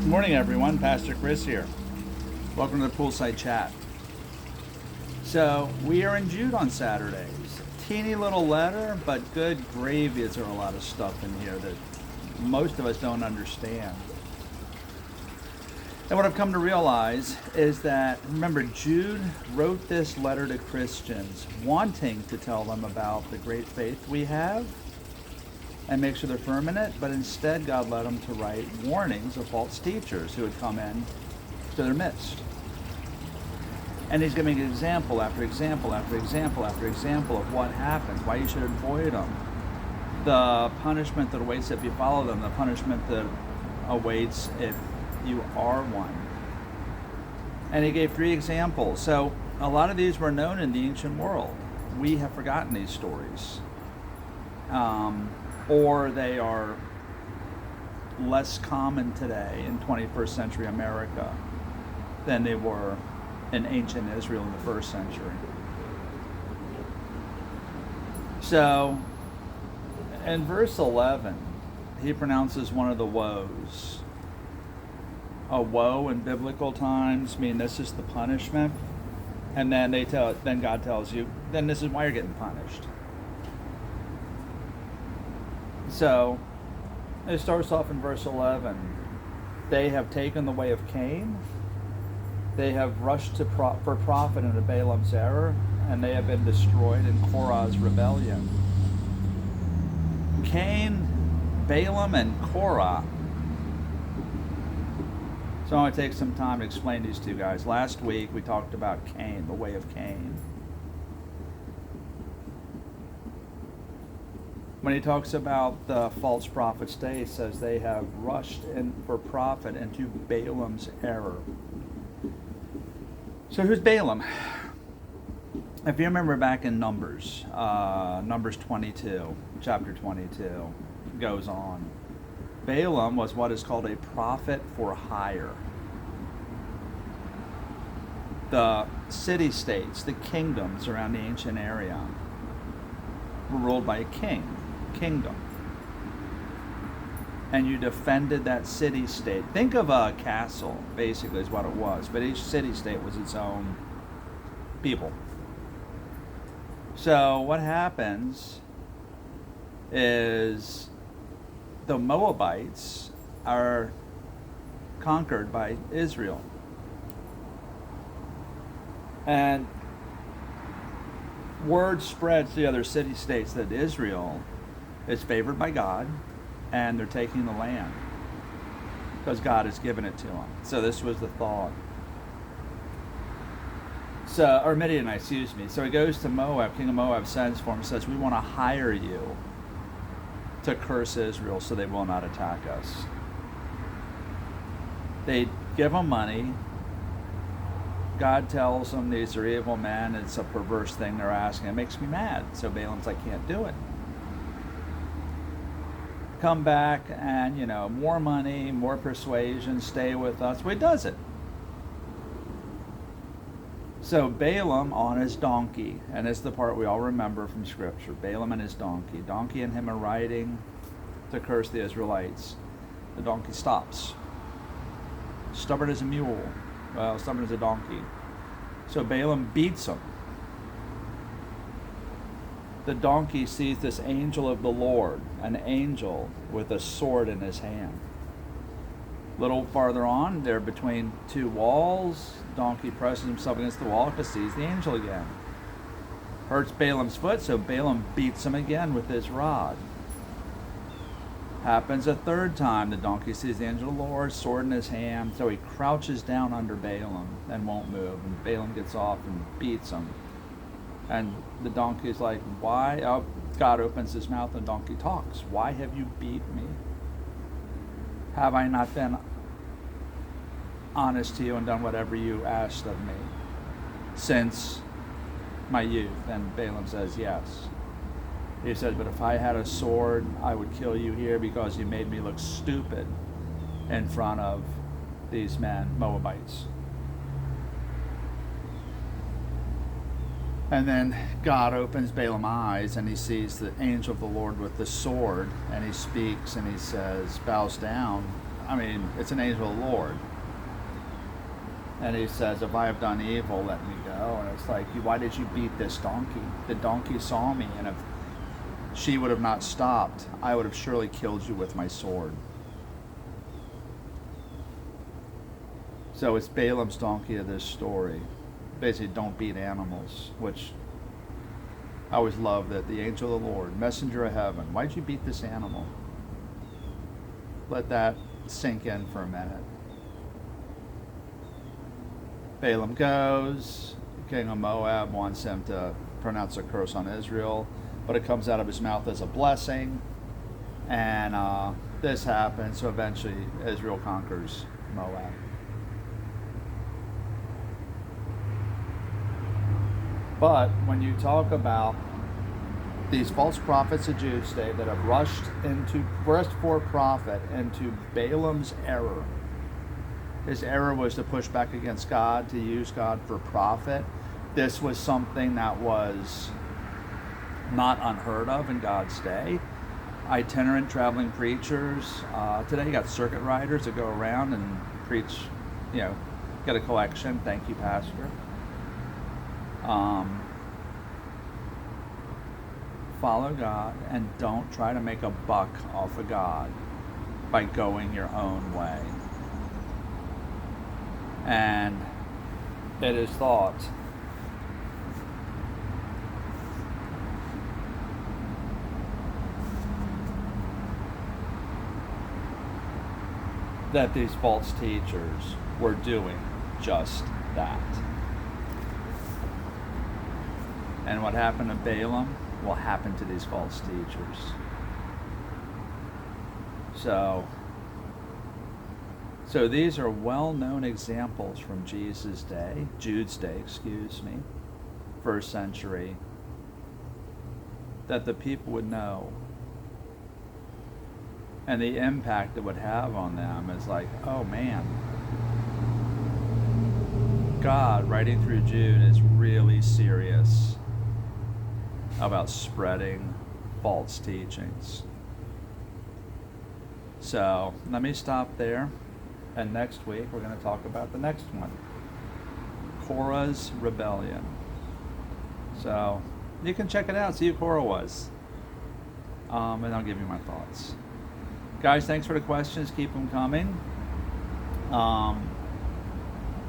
Morning, everyone. Pastor Chris here. Welcome to the Poolside Chat. So, we are in Jude on Saturdays. Teeny little letter, but good gravy, is there a lot of stuff in here that most of us don't understand. And what I've come to realize is that, remember, Jude wrote this letter to Christians wanting to tell them about the great faith we have and make sure they're firm in it, but instead God led him to write warnings of false teachers who would come in to their midst. And he's giving example after example after example after example of what happens, why you should avoid them, the punishment that awaits if you follow them, the punishment that awaits if you are one. And he gave 3 examples. So a lot of these were known in the ancient world. We have forgotten these stories. Or they are less common today in 21st century America than they were in ancient Israel in the 1st century. So, in verse 11, he pronounces one of the woes. A woe in biblical times mean this is the punishment, and then then God tells you, then this is why you're getting punished. So, it starts off in verse 11. They have taken the way of Cain. They have rushed for profit into Balaam's error, and they have been destroyed in Korah's rebellion. Cain, Balaam, and Korah. So I want to take some time to explain these two guys. Last week we talked about Cain, the way of Cain. When he talks about the false prophets day, he says they have rushed in for profit into Balaam's error. So who's Balaam? If you remember back in Numbers 22, chapter 22, goes on. Balaam was what is called a prophet for hire. The city-states, the kingdoms around the ancient area were ruled by a kingdom. And you defended that city-state. Think of a castle, basically, is what it was. But each city-state was its own people. So what happens is the Moabites are conquered by Israel. And word spreads to the other city-states that Israel is favored by God and they're taking the land because God has given it to them. So this was the thought. Or Midianites, excuse me. So he goes to Moab. King of Moab sends for him and says, we want to hire you to curse Israel so they will not attack us. They give him money. God tells them these are evil men. It's a perverse thing they're asking. It makes me mad. So Balaam's like, can't do it. Come back and, more money, more persuasion, stay with us. Well, he does it. So Balaam on his donkey, and this is the part we all remember from Scripture. Balaam and his donkey. Donkey and him are riding to curse the Israelites. The donkey stops. Stubborn as a mule. Well, stubborn as a donkey. So Balaam beats him. The donkey sees this angel of the Lord, an angel with a sword in his hand. A little farther on, they're between 2 walls. Donkey presses himself against the wall because sees the angel again. Hurts Balaam's foot, so Balaam beats him again with his rod. Happens a 3rd time. The donkey sees the angel of the Lord, sword in his hand, so he crouches down under Balaam and won't move. And Balaam gets off and beats him. And the donkey's like, why? Oh, God opens his mouth and the donkey talks. Why have you beat me? Have I not been honest to you and done whatever you asked of me since my youth? And Balaam says, yes. He says, but if I had a sword, I would kill you here because you made me look stupid in front of these men, Moabites. And then God opens Balaam's eyes and he sees the angel of the Lord with the sword, and he speaks and he says, bows down, I mean, it's an angel of the Lord. And he says, if I have done evil, let me go. And it's like, why did you beat this donkey? The donkey saw me, and if she would have not stopped, I would have surely killed you with my sword. So it's Balaam's donkey of this story. Basically, don't beat animals, which I always love that the angel of the Lord, messenger of heaven, why'd you beat this animal? Let that sink in for a minute. Balaam goes. King of Moab wants him to pronounce a curse on Israel, but it comes out of his mouth as a blessing. And this happens, so eventually Israel conquers Moab. But when you talk about these false prophets of Jude's day that have rushed for profit into Balaam's error, his error was to push back against God, to use God for profit. This was something that was not unheard of in God's day. Itinerant traveling preachers. Today you got circuit riders that go around and preach, get a collection. Thank you, Pastor. Follow God and don't try to make a buck off of God by going your own way. And it is thought that these false teachers were doing just that. And what happened to Balaam will happen to these false teachers. So these are well-known examples from Jesus' day, Jude's day, first century, that the people would know. And the impact it would have on them is like, oh man, God, writing through Jude, is really serious about spreading false teachings. So let me stop there. And next week, we're going to talk about the next one, Korah's rebellion. So you can check it out, see who Korah was. And I'll give you my thoughts. Guys, thanks for the questions. Keep them coming.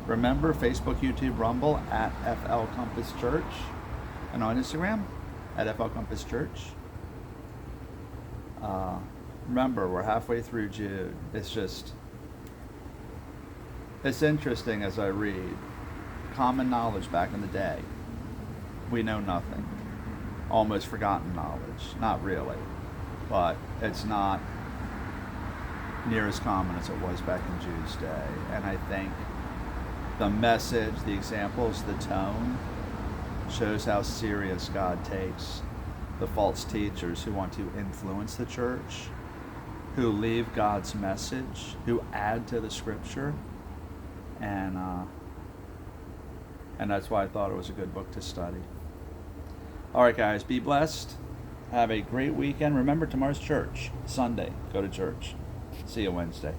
Remember, Facebook, YouTube, Rumble, at FL Compass Church. And on Instagram, at FL Compass Church. Remember, we're halfway through Jude. It's interesting as I read. Common knowledge back in the day. We know nothing. Almost forgotten knowledge. Not really. But it's not near as common as it was back in Jude's day. And I think the message, the examples, the tone shows how serious God takes the false teachers who want to influence the church, who leave God's message, who add to the scripture. And that's why I thought it was a good book to study. All right, guys, be blessed. Have a great weekend. Remember, tomorrow's church, Sunday. Go to church. See you Wednesday.